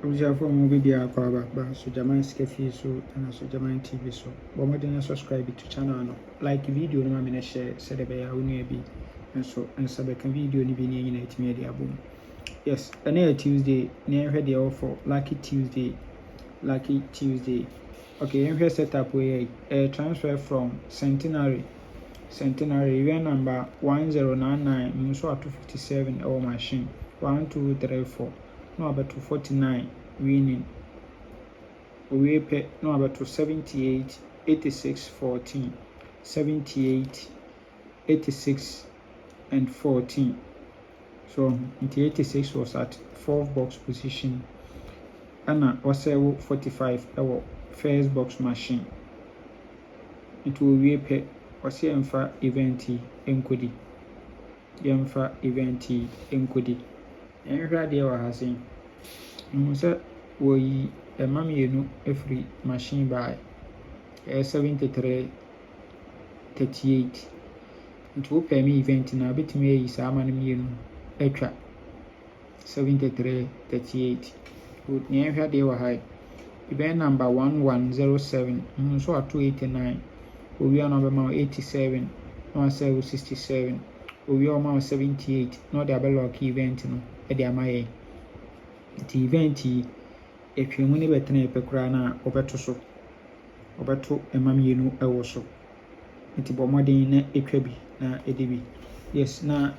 Observe for movie dia kwa ba so Jaman Skefi so and so Jaman TV so. Bomodin subscribe to channel no. Like video no ma share said be ya wonu bi. Nso nsa be kan video ni bi ni nyina etimi dia bom. Yes, and Tuesday, near here for Lucky Tuesday. Lucky Tuesday. Okay, I'm here set up with a transfer from Centenary, event number 1099, so at 257 our machine. 1234, no about 249, winning. We pay no about 278, 86, 14, 78, 86, and 14. So, 86 was at 4th box position. Anna was 45 our first box machine. It will be pay was yemfa event enkodi. Yemfa event enkodi. Enhwa de wa hasen. Say we a mamienu every machine by 73 38. It will pay me event na betime yi sa manamienu etwa 73 38. Good near de wa high. Event number 1107, so at 289. We are number 87, no 67. We are now 78. No the lucky event no. The amaye. The event if you money better na pekura na obeto so. Obeto emamienu ewo so. Nti bomodin na etwa bi na edibi. Yes na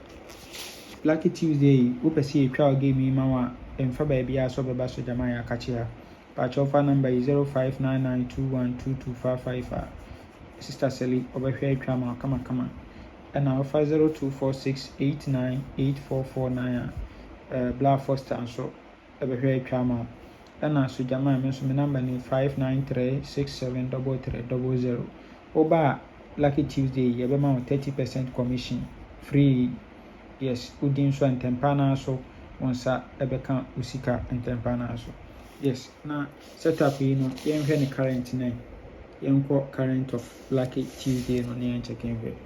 Lucky Tuesday we pese etwa game ma wa emfa ba bia so beba so Jaman ya kachi. Patch offer number is 0599212255. Sister Sally Obahwe Trama kama. And our 0246898449. Black Foster and so Obahwe Trama. And our Sujaman mention number is 593673300. Oba Lucky Tuesday, Yabama 30% commission. Free. Yes, Udin so and Tempana so once a Ebeka Usika and Tempana so. Yes, now setup the current name. Current of Lucky Tuesday no near checking very.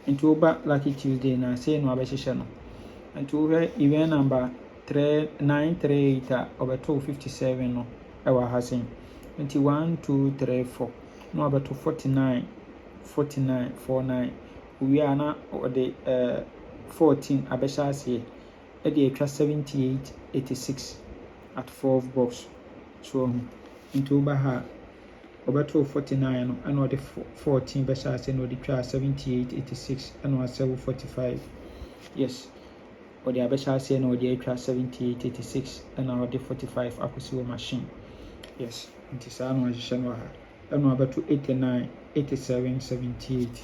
Into over Lucky Tuesday na say no abeshano. And to over event number 938 over 257 no our hasing. 21 2 3 4 no about 49 49. We are now or the 14 abeshasi at the extra 78 86 at 4th box. So into Baha over 49 and or the 14 Beshas and or the 78 86 and or 745. Yes, or the Abeshas and or the 78 86 and or the 45 Akusiwa machine. Yes, it is an Shanwaha and over to 89 87 78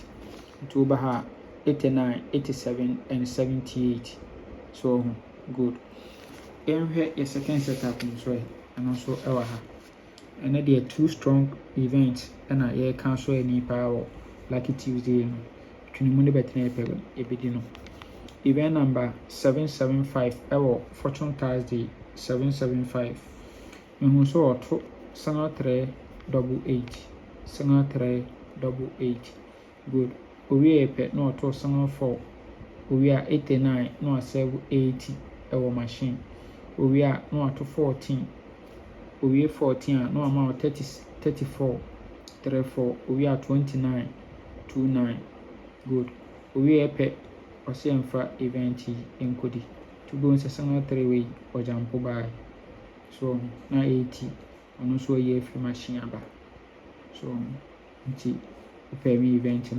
into Baha 89 87 and 78. So good. Here is second setup in Sway and also Ewaha. And then there are two strong events and I cancel any power Lucky Tuesday. Tunimundi Betne Ebidino. Event number 775 Fortune Thursday 775. So or Sanga 388. Sanga 388. Good. We are pet no to Sanga 4. We are 89 no 780 machine. We are no to 14. We are 14 no amount 34 34. We are 29 29. Good. We are pet or same for event in Kodi to go into some 3 way or jump by. So now 80 and also a year free machine. So pay me event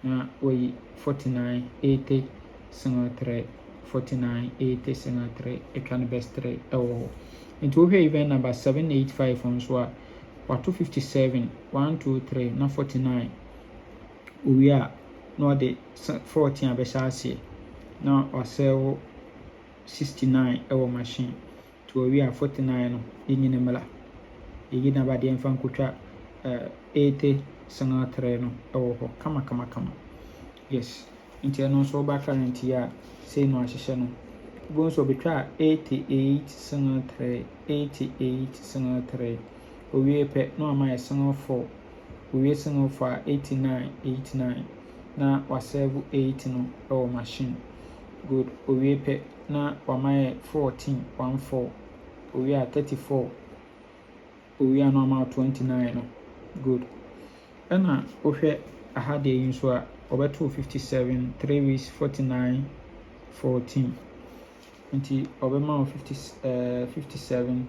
now we 49 80 single 3 49 80 single 3 a can best 3 into event number 785 on so 257 1 2 3 na 49 we are no the 14 abeshasi now or sell 69 machine to we are 49 no in mala igina ba de mfa nkotwa 80 single 3 no kama yes into no so ba current ya say no ahihye no go so betwa 88 single 3 88 single 3 we pe no ama single 4 we single 4 89 na wasave 8 no machine good we pe na wama 14 14 owie a 34 owie a no ama 29 no good ɛna wohwɛ aha deɛ yi nso a ɔbɛto 57 3 weeks 49 14 nti ɔbɛma wo 57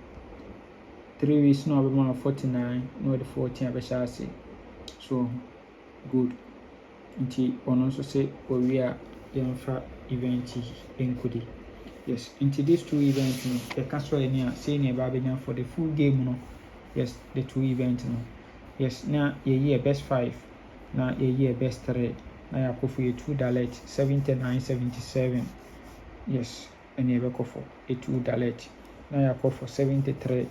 3 weeks na ɔbɛma wo 49 na ɔde 14 abɛhyɛ ase so good nti ɔno nso sɛ owie a yɛmfa event yi nkɔdi yes nti these two events no yɛka so ani a sei ne ɛba bɛnya for the full game no yes the two events no yes na yɛyi yɛ best 5 na yɛyi yɛ best 3 na yɛakɔfo yɛ 2 dalet 79 77 yes ɛne yɛbɛkɔ for yɛ 2 dalet na yɛakɔfo 73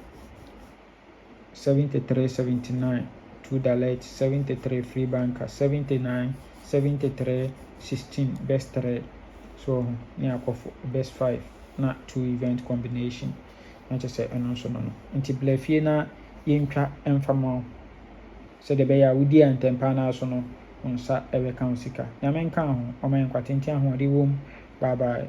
79 2 dalet 73 free banker 79 73 16 best 3 so ne yɛakɔfo best 5 na 2 event combination na kyerɛ sɛ ɛno nso no nti bla fie na yɛntwa ɛmfa ma wo sɛdeɛ ɛbɛyɛ a wodi a ntɛmpa no so no wo nsa ɛbɛka wo sika nyame nka ho ɔma yɛn kwatenten ahoɔden wɔ mu bye bye